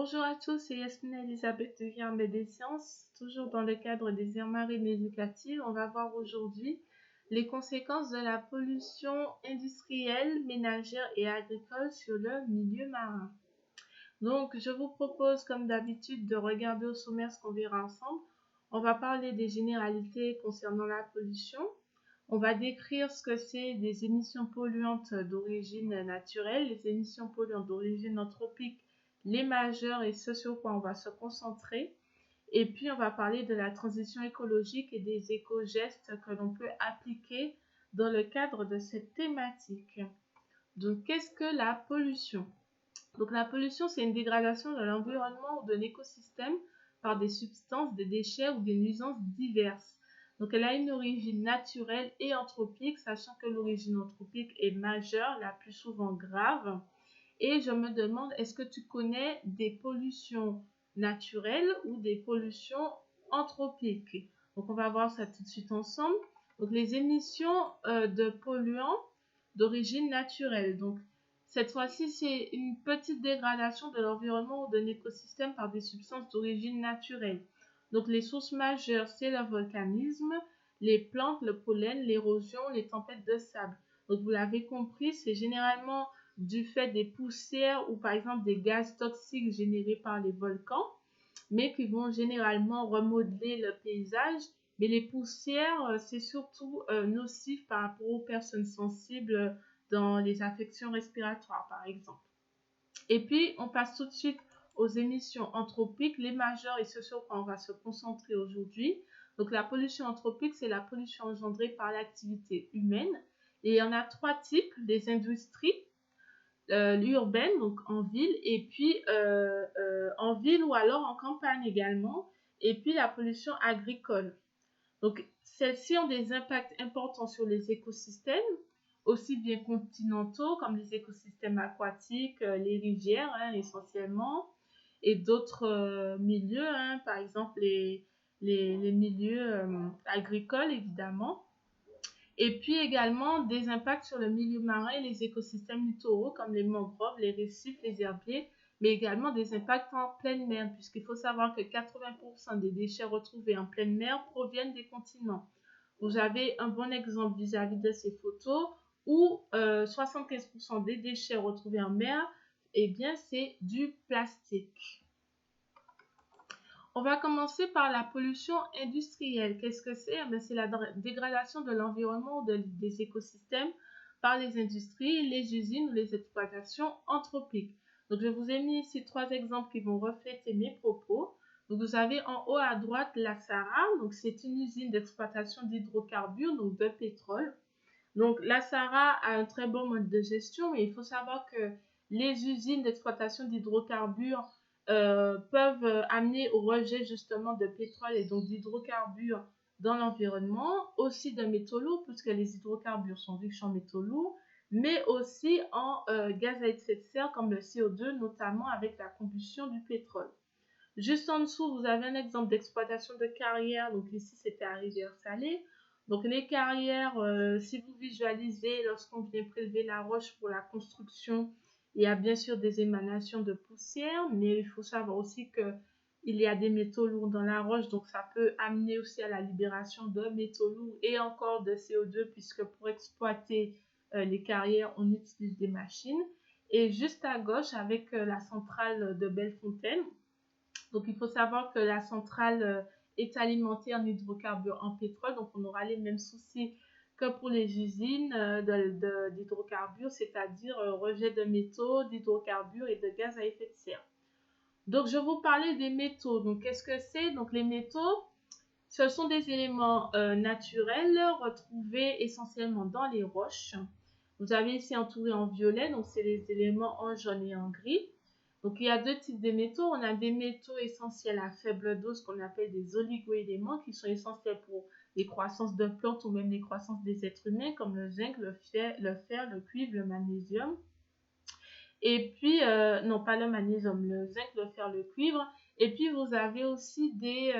Bonjour à tous, c'est Yasmine Elisabeth de Guilherme des Sciences. Toujours dans le cadre des aires marines éducatives, on va voir aujourd'hui les conséquences de la pollution industrielle, ménagère et agricole sur le milieu marin. Donc, je vous propose, comme d'habitude, de regarder au sommaire ce qu'on verra ensemble. On va parler des généralités concernant la pollution. On va décrire ce que c'est des émissions polluantes d'origine naturelle, les émissions polluantes d'origine anthropique, les majeures et ce sur quoi on va se concentrer. Et puis, on va parler de la transition écologique et des éco-gestes que l'on peut appliquer dans le cadre de cette thématique. Donc, qu'est-ce que la pollution? Donc, la pollution, c'est une dégradation de l'environnement ou de l'écosystème par des substances, des déchets ou des nuisances diverses. Donc, elle a une origine naturelle et anthropique, sachant que l'origine anthropique est majeure, la plus souvent grave. Et je me demande, est-ce que tu connais des pollutions naturelles ou des pollutions anthropiques? Donc, on va voir ça tout de suite ensemble. Donc, les émissions de polluants d'origine naturelle. Donc, cette fois-ci, c'est une petite dégradation de l'environnement ou de l'écosystème par des substances d'origine naturelle. Donc, les sources majeures, c'est le volcanisme, les plantes, le pollen, l'érosion, les tempêtes de sable. Donc, vous l'avez compris, c'est généralement du fait des poussières ou par exemple des gaz toxiques générés par les volcans, mais qui vont généralement remodeler le paysage. Mais les poussières, c'est surtout nocif par rapport aux personnes sensibles dans les affections respiratoires, par exemple. Et puis, on passe tout de suite aux émissions anthropiques, les majeures et ce sur quoi on va se concentrer aujourd'hui. Donc, la pollution anthropique, c'est la pollution engendrée par l'activité humaine. Et il y en a trois types, les industries, l'urbaine, donc en ville, et puis en ville ou alors en campagne également, et puis la pollution agricole. Donc, celles-ci ont des impacts importants sur les écosystèmes, aussi bien continentaux comme les écosystèmes aquatiques, les rivières essentiellement, et d'autres milieux, par exemple les milieux agricoles évidemment. Et puis également des impacts sur le milieu marin et les écosystèmes littoraux comme les mangroves, les récifs, les herbiers, mais également des impacts en pleine mer, puisqu'il faut savoir que 80% des déchets retrouvés en pleine mer proviennent des continents. Vous avez un bon exemple vis-à-vis de ces photos où 75% des déchets retrouvés en mer, eh bien, c'est du plastique. On va commencer par la pollution industrielle. Qu'est-ce que c'est? C'est la dégradation de l'environnement ou des écosystèmes par les industries, les usines ou les exploitations anthropiques. Donc, je vous ai mis ici trois exemples qui vont refléter mes propos. Donc, vous avez en haut à droite la SARA. Donc, c'est une usine d'exploitation d'hydrocarbures, donc de pétrole. Donc, la SARA a un très bon mode de gestion, mais il faut savoir que les usines d'exploitation d'hydrocarbures peuvent amener au rejet justement de pétrole et donc d'hydrocarbures dans l'environnement, aussi de métaux lourds, puisque les hydrocarbures sont riches en métaux lourds, mais aussi en gaz à effet de serre comme le CO2, notamment avec la combustion du pétrole. Juste en dessous, vous avez un exemple d'exploitation de carrière. Donc ici, c'était à Rivière-Salée. Donc les carrières, si vous visualisez, lorsqu'on vient prélever la roche pour la construction, il y a bien sûr des émanations de poussière, mais il faut savoir aussi que il y a des métaux lourds dans la roche, donc ça peut amener aussi à la libération de métaux lourds et encore de CO2, puisque pour exploiter les carrières, on utilise des machines. Et juste à gauche, avec la centrale de Bellefontaine, donc, il faut savoir que la centrale est alimentée en hydrocarbures en pétrole. Donc, on aura les mêmes soucis que pour les usines d'hydrocarbures, c'est-à-dire rejet de métaux, d'hydrocarbures et de gaz à effet de serre. Donc, je vous parlais des métaux. Donc, qu'est-ce que c'est? Donc, les métaux, ce sont des éléments naturels retrouvés essentiellement dans les roches. Vous avez ici entouré en violet, donc c'est les éléments en jaune et en gris. Donc, il y a deux types de métaux. On a des métaux essentiels à faible dose qu'on appelle des oligoéléments qui sont essentiels pour les croissances de plantes ou même les croissances des êtres humains comme le zinc, le fer, le cuivre, le magnésium. Et puis, non pas le magnésium, le zinc, le fer, le cuivre. Et puis, vous avez aussi des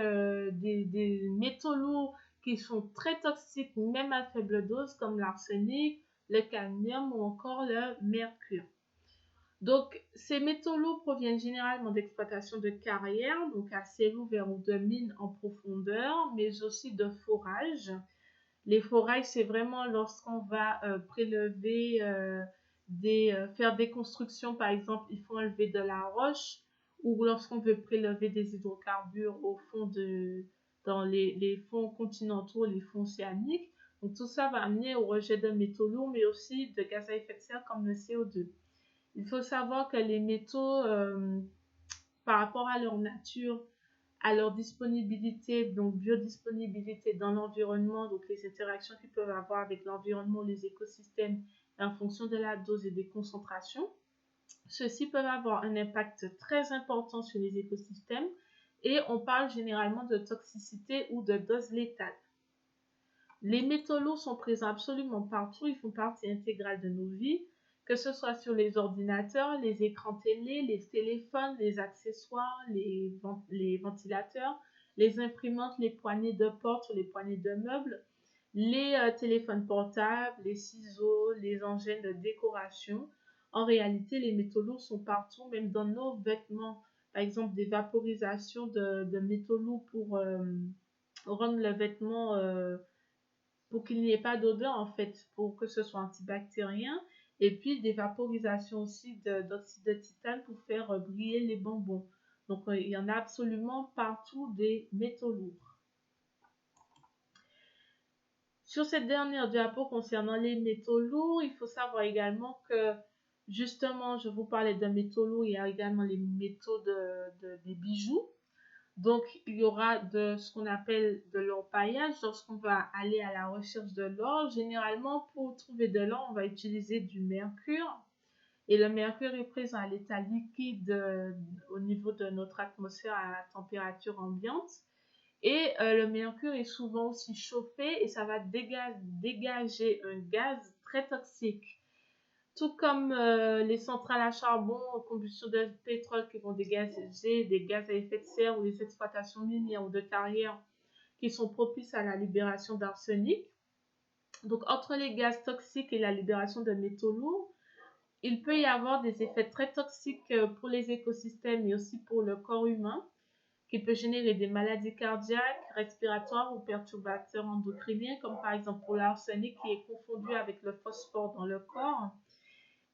métaux lourds qui sont très toxiques même à faible dose comme l'arsenic, le cadmium ou encore le mercure. Donc, ces métaux lourds proviennent généralement d'exploitation de carrières, donc à ciel ouvert ou de mines en profondeur, mais aussi de forages. Les forages, c'est vraiment lorsqu'on va prélever faire des constructions, par exemple, il faut enlever de la roche, ou lorsqu'on veut prélever des hydrocarbures dans les fonds continentaux, les fonds océaniques. Donc tout ça va amener au rejet de métaux lourds, mais aussi de gaz à effet de serre comme le CO2. Il faut savoir que les métaux, par rapport à leur nature, à leur disponibilité, donc biodisponibilité dans l'environnement, donc les interactions qu'ils peuvent avoir avec l'environnement, les écosystèmes, en fonction de la dose et des concentrations. Ceux-ci peuvent avoir un impact très important sur les écosystèmes et on parle généralement de toxicité ou de dose létale. Les métaux lourds sont présents absolument partout, ils font partie intégrale de nos vies, que ce soit sur les ordinateurs, les écrans télé, les téléphones, les accessoires, les ventilateurs, les imprimantes, les poignées de porte ou les poignées de meubles, les téléphones portables, les ciseaux, les engins de décoration. En réalité, les métaux lourds sont partout, même dans nos vêtements. Par exemple, des vaporisations de métaux lourds pour rendre le vêtement pour qu'il n'y ait pas d'odeur en fait, pour que ce soit antibactérien. Et puis des vaporisations aussi d'oxyde de titane pour faire briller les bonbons. Donc il y en a absolument partout des métaux lourds. Sur cette dernière diapo concernant les métaux lourds, il faut savoir également que justement, je vous parlais de métaux lourds, il y a également les métaux des bijoux. Donc, il y aura de ce qu'on appelle de l'orpaillage lorsqu'on va aller à la recherche de l'or. Généralement, pour trouver de l'or, on va utiliser du mercure. Et le mercure est présent à l'état liquide au niveau de notre atmosphère à la température ambiante. Et le mercure est souvent aussi chauffé et ça va dégager un gaz très toxique. Tout comme les centrales à charbon, combustion de pétrole qui vont dégager des gaz à effet de serre ou les exploitations minières ou de carrières qui sont propices à la libération d'arsenic. Donc, entre les gaz toxiques et la libération de métaux lourds, il peut y avoir des effets très toxiques pour les écosystèmes et aussi pour le corps humain, qui peut générer des maladies cardiaques, respiratoires ou perturbateurs endocriniens, comme par exemple pour l'arsenic qui est confondu avec le phosphore dans le corps.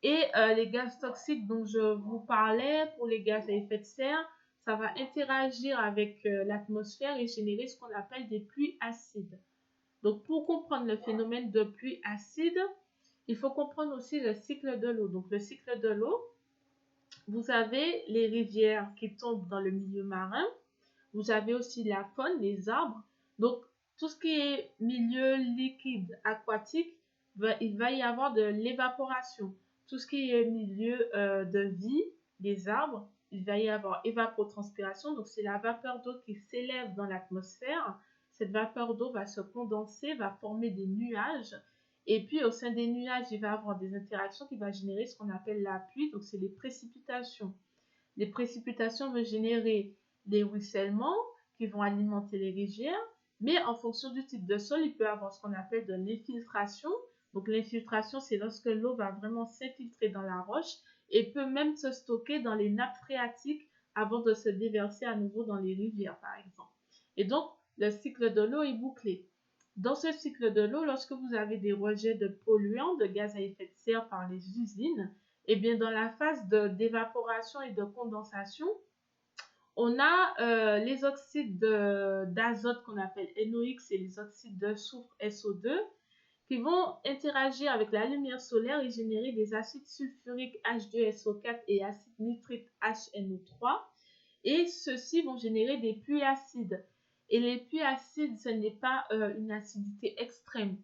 Et les gaz toxiques dont je vous parlais, pour les gaz à effet de serre, ça va interagir avec l'atmosphère et générer ce qu'on appelle des pluies acides. Donc, pour comprendre le phénomène de pluie acide, il faut comprendre aussi le cycle de l'eau. Donc, le cycle de l'eau, vous avez les rivières qui tombent dans le milieu marin. Vous avez aussi la faune, les arbres. Donc, tout ce qui est milieu liquide aquatique, il va y avoir de l'évaporation. Tout ce qui est milieu de vie, les arbres, il va y avoir évapotranspiration. Donc, c'est la vapeur d'eau qui s'élève dans l'atmosphère. Cette vapeur d'eau va se condenser, va former des nuages. Et puis, au sein des nuages, il va y avoir des interactions qui vont générer ce qu'on appelle la pluie. Donc, c'est les précipitations. Les précipitations vont générer des ruissellements qui vont alimenter les rivières, mais en fonction du type de sol, il peut y avoir ce qu'on appelle de l'infiltration. Donc l'infiltration, c'est lorsque l'eau va vraiment s'infiltrer dans la roche et peut même se stocker dans les nappes phréatiques avant de se déverser à nouveau dans les rivières, par exemple. Et donc, le cycle de l'eau est bouclé. Dans ce cycle de l'eau, lorsque vous avez des rejets de polluants, de gaz à effet de serre par les usines, et bien dans la phase d'évaporation et de condensation, on a les oxydes d'azote qu'on appelle NOx et les oxydes de soufre SO2 qui vont interagir avec la lumière solaire et générer des acides sulfuriques H2SO4 et acide nitrique HNO3. Et ceux-ci vont générer des pluies acides. Et les pluies acides, ce n'est pas une acidité extrême.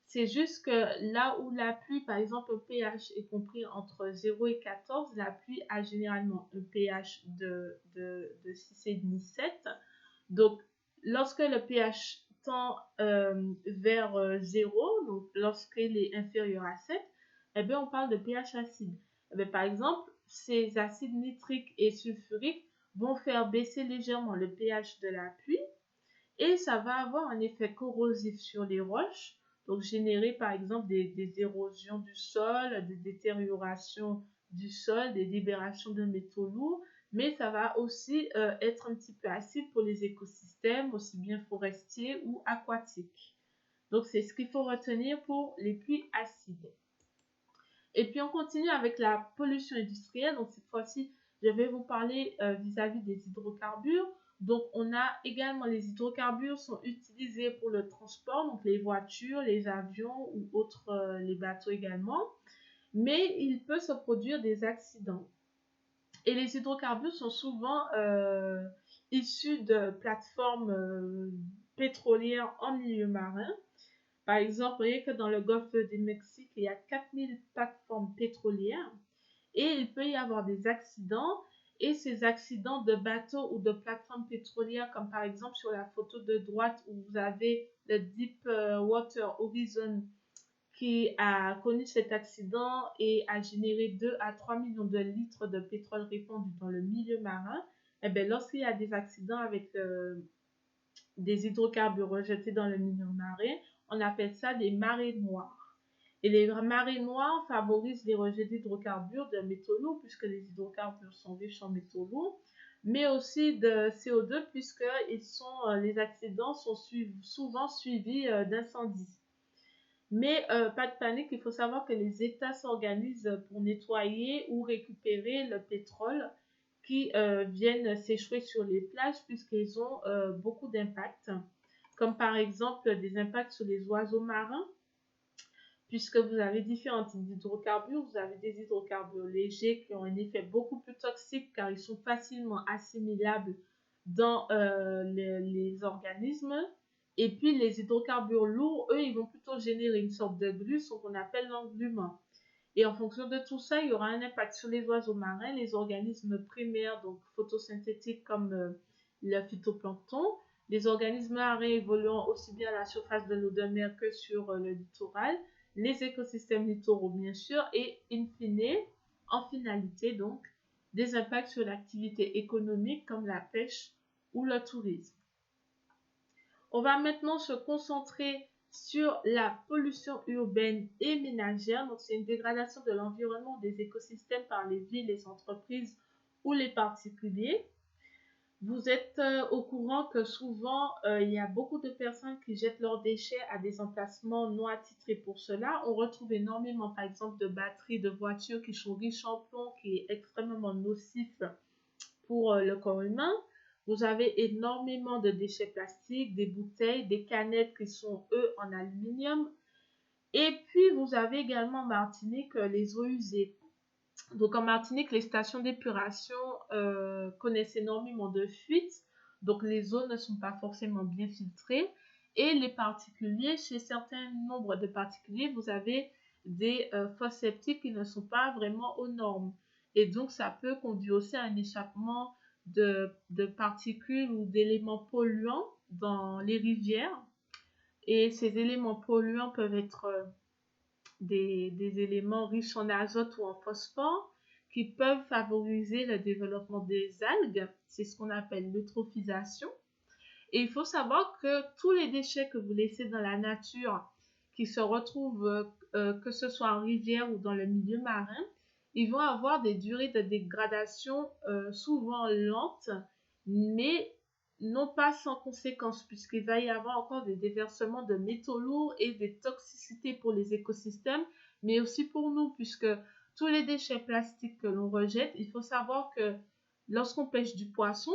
C'est juste que là où la pluie, par exemple, un pH est compris entre 0 et 14, la pluie a généralement un pH de 6,5, 7. Donc, lorsque le pH tend vers 0, donc lorsqu'il est inférieur à 7, eh bien, on parle de pH acide. Eh bien, par exemple, ces acides nitriques et sulfuriques vont faire baisser légèrement le pH de la pluie et ça va avoir un effet corrosif sur les roches, donc générer par exemple des érosions du sol, des détériorations du sol, des libérations de métaux lourds, mais ça va aussi être un petit peu acide pour les écosystèmes, aussi bien forestiers ou aquatiques. Donc, c'est ce qu'il faut retenir pour les pluies acides. Et puis, on continue avec la pollution industrielle. Donc, cette fois-ci, je vais vous parler vis-à-vis des hydrocarbures. Donc, on a également les hydrocarbures sont utilisés pour le transport, donc les voitures, les avions ou autres, les bateaux également. Mais il peut se produire des accidents. Et les hydrocarbures sont souvent issus de plateformes pétrolières en milieu marin. Par exemple, vous voyez que dans le golfe du Mexique, il y a 4000 plateformes pétrolières et il peut y avoir des accidents. Et ces accidents de bateaux ou de plateformes pétrolières, comme par exemple sur la photo de droite où vous avez le Deepwater Horizon qui a connu cet accident et a généré 2 à 3 millions de litres de pétrole répandu dans le milieu marin, eh bien, lorsqu'il y a des accidents avec des hydrocarbures rejetés dans le milieu marin, on appelle ça des marées noires. Et les marées noires favorisent les rejets d'hydrocarbures de métaux lourds, puisque les hydrocarbures sont riches en métaux lourds, mais aussi de CO2, puisque les accidents sont souvent suivis d'incendies. Mais pas de panique, il faut savoir que les États s'organisent pour nettoyer ou récupérer le pétrole qui viennent s'échouer sur les plages puisqu'ils ont beaucoup d'impacts, comme par exemple des impacts sur les oiseaux marins, puisque vous avez différents types d'hydrocarbures. Vous avez des hydrocarbures légers qui ont un effet beaucoup plus toxique car ils sont facilement assimilables dans les organismes. Et puis les hydrocarbures lourds, eux, ils vont plutôt générer une sorte de grue, ce qu'on appelle l'englument. Et en fonction de tout ça, il y aura un impact sur les oiseaux marins, les organismes primaires, donc photosynthétiques comme le phytoplancton, les organismes marins évoluant aussi bien à la surface de l'eau de mer que sur le littoral, les écosystèmes littoraux bien sûr, et in fine, en finalité donc, des impacts sur l'activité économique comme la pêche ou le tourisme. On va maintenant se concentrer sur la pollution urbaine et ménagère. Donc, c'est une dégradation de l'environnement des écosystèmes par les villes, les entreprises ou les particuliers. Vous êtes au courant que souvent, il y a beaucoup de personnes qui jettent leurs déchets à des emplacements non attitrés pour cela. On retrouve énormément, par exemple, de batteries de voitures qui sont riches en plomb, qui est extrêmement nocif pour le corps humain. Vous avez énormément de déchets plastiques, des bouteilles, des canettes qui sont, eux, en aluminium. Et puis, vous avez également en Martinique les eaux usées. Donc, en Martinique, les stations d'épuration connaissent énormément de fuites. Donc, les eaux ne sont pas forcément bien filtrées. Et les particuliers, chez certains nombres de particuliers, vous avez des fosses septiques qui ne sont pas vraiment aux normes. Et donc, ça peut conduire aussi à un échappement de particules ou d'éléments polluants dans les rivières. Et ces éléments polluants peuvent être des éléments riches en azote ou en phosphore qui peuvent favoriser le développement des algues. C'est ce qu'on appelle l'eutrophisation. Et il faut savoir que tous les déchets que vous laissez dans la nature, qui se retrouvent, que ce soit en rivière ou dans le milieu marin, ils vont avoir des durées de dégradation souvent lentes, mais non pas sans conséquences, puisqu'il va y avoir encore des déversements de métaux lourds et des toxicités pour les écosystèmes, mais aussi pour nous, puisque tous les déchets plastiques que l'on rejette, il faut savoir que lorsqu'on pêche du poisson,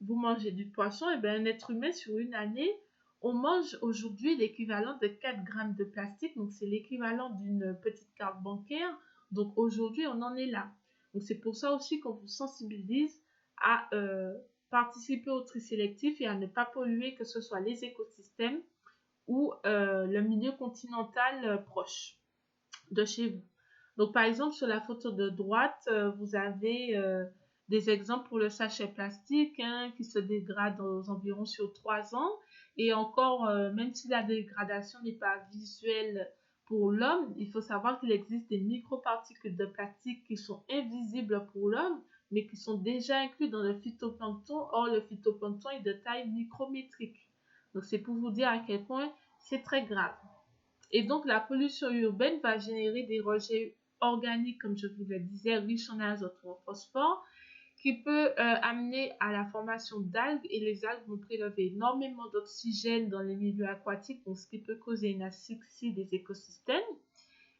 vous mangez du poisson, et bien un être humain sur une année, on mange aujourd'hui l'équivalent de 4 grammes de plastique, donc c'est l'équivalent d'une petite carte bancaire. Donc aujourd'hui, on en est là. Donc c'est pour ça aussi qu'on vous sensibilise à participer au tri sélectif et à ne pas polluer que ce soit les écosystèmes ou le milieu continental proche de chez vous. Donc par exemple, sur la photo de droite, vous avez des exemples pour le sachet plastique qui se dégrade aux environs sur 3 ans. Et encore, même si la dégradation n'est pas visuelle pour l'homme, il faut savoir qu'il existe des microparticules de plastique qui sont invisibles pour l'homme, mais qui sont déjà inclus dans le phytoplancton. Or, le phytoplancton est de taille micrométrique. Donc, c'est pour vous dire à quel point c'est très grave. Et donc, la pollution urbaine va générer des rejets organique, comme je vous le disais, riche en azote ou en phosphore, qui peut amener à la formation d'algues, et les algues vont prélever énormément d'oxygène dans les milieux aquatiques, donc ce qui peut causer une asphyxie des écosystèmes.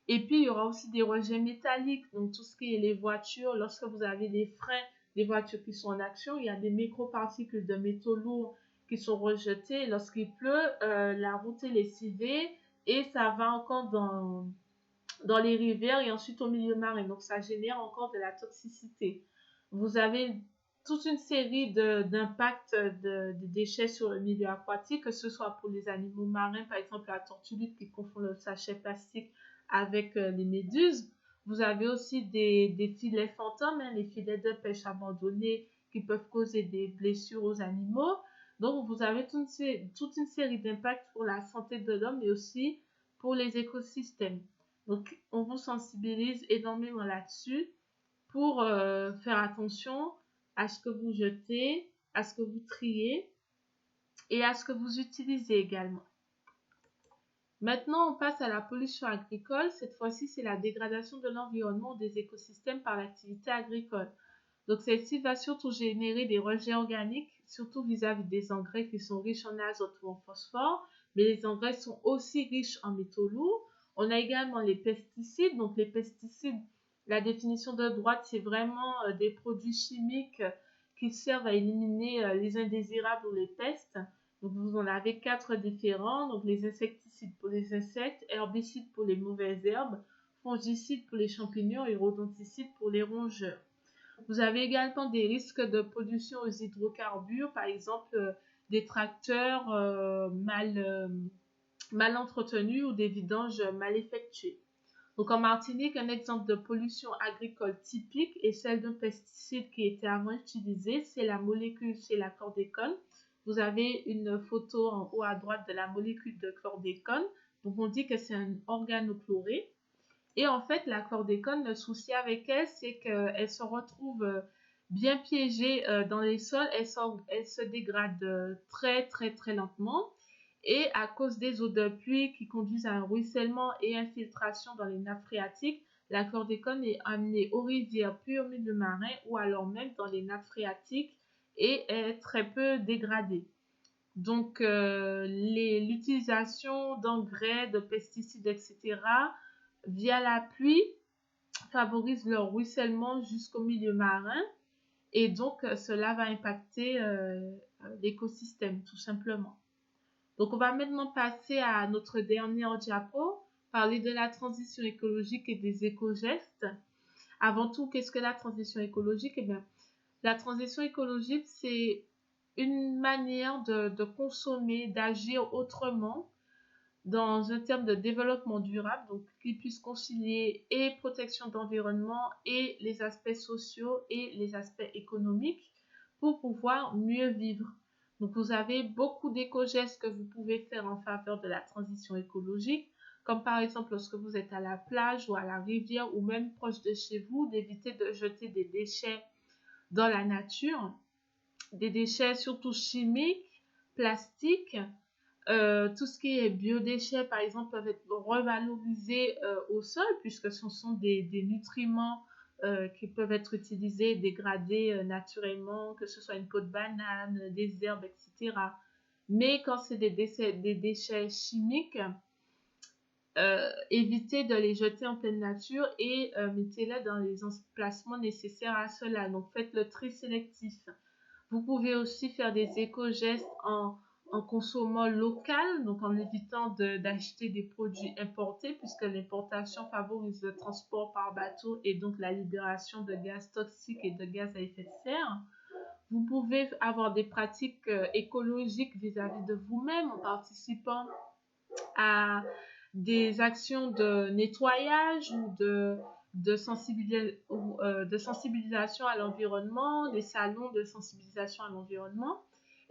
Et puis, il y aura aussi des rejets métalliques, donc tout ce qui est les voitures, lorsque vous avez des freins des voitures qui sont en action, il y a des microparticules de métaux lourds qui sont rejetées. Lorsqu'il pleut, la route est lessivée et ça va encore dans les rivières et ensuite au milieu marin. Donc, ça génère encore de la toxicité. Vous avez toute une série d'impacts de déchets sur le milieu aquatique, que ce soit pour les animaux marins, par exemple la tortue qui confond le sachet plastique avec les méduses. Vous avez aussi des filets fantômes, les filets de pêche abandonnés qui peuvent causer des blessures aux animaux. Donc, vous avez toute une série d'impacts pour la santé de l'homme et aussi pour les écosystèmes. Donc, on vous sensibilise énormément là-dessus pour faire attention à ce que vous jetez, à ce que vous triez et à ce que vous utilisez également. Maintenant, on passe à la pollution agricole. Cette fois-ci, c'est la dégradation de l'environnement des écosystèmes par l'activité agricole. Donc, celle-ci va surtout générer des rejets organiques, surtout vis-à-vis des engrais qui sont riches en azote ou en phosphore, mais les engrais sont aussi riches en métaux lourds. On a également les pesticides. Donc, les pesticides, la définition de droite, c'est vraiment des produits chimiques qui servent à éliminer les indésirables ou les pestes. Donc, vous en avez 4 différents. Donc, les insecticides pour les insectes, herbicides pour les mauvaises herbes, fongicides pour les champignons et rodenticides pour les rongeurs. Vous avez également des risques de pollution aux hydrocarbures, par exemple des tracteurs mal entretenus ou des vidanges mal effectuées. Donc en Martinique, un exemple de pollution agricole typique est celle d'un pesticide qui était avant utilisé, c'est la molécule, c'est la chlordécone. Vous avez une photo en haut à droite de la molécule de chlordécone. Donc on dit que c'est un organochloré. Et en fait, la chlordécone, le souci avec elle, c'est qu'elle se retrouve bien piégée dans les sols. Elle se dégrade très, très, très lentement. Et à cause des eaux de pluie qui conduisent à un ruissellement et infiltration dans les nappes phréatiques, la chlordécone est amenée aux rivières puis au milieu marin ou alors même dans les nappes phréatiques et est très peu dégradée. Donc, l'utilisation d'engrais, de pesticides, etc., via la pluie, favorise leur ruissellement jusqu'au milieu marin et donc cela va impacter l'écosystème tout simplement. Donc on va maintenant passer à notre dernière diapo, parler de la transition écologique et des éco-gestes. Avant tout, qu'est-ce que la transition écologique? Eh bien, la transition écologique, c'est une manière de consommer, d'agir autrement dans un terme de développement durable, donc qui puisse concilier et protection d'environnement et les aspects sociaux et les aspects économiques pour pouvoir mieux vivre. Donc vous avez beaucoup d'éco-gestes que vous pouvez faire en faveur de la transition écologique, comme par exemple lorsque vous êtes à la plage ou à la rivière ou même proche de chez vous, d'éviter de jeter des déchets dans la nature, des déchets surtout chimiques, plastiques. Tout ce qui est biodéchets, par exemple, peuvent être revalorisés au sol puisque ce sont des nutriments qui peuvent être utilisés, dégradés naturellement, que ce soit une peau de banane, des herbes, etc. Mais quand c'est des déchets chimiques, évitez de les jeter en pleine nature et mettez-les dans les emplacements nécessaires à cela. Donc, faites le tri sélectif. Vous pouvez aussi faire des éco-gestes en consommant local, donc en évitant d'acheter des produits importés, puisque l'importation favorise le transport par bateau et donc la libération de gaz toxiques et de gaz à effet de serre. Vous pouvez avoir des pratiques écologiques vis-à-vis de vous-même en participant à des actions de nettoyage ou de sensibilisation à l'environnement, des salons de sensibilisation à l'environnement.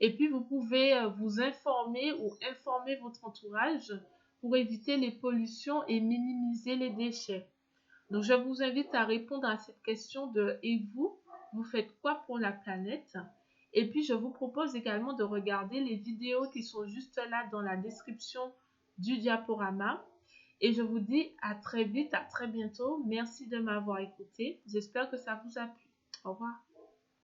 Et puis, vous pouvez vous informer ou informer votre entourage pour éviter les pollutions et minimiser les déchets. Donc, je vous invite à répondre à cette question de « Et vous, vous faites quoi pour la planète ?» Et puis, je vous propose également de regarder les vidéos qui sont juste là dans la description du diaporama. Et je vous dis à très vite, à très bientôt. Merci de m'avoir écouté. J'espère que ça vous a plu. Au revoir.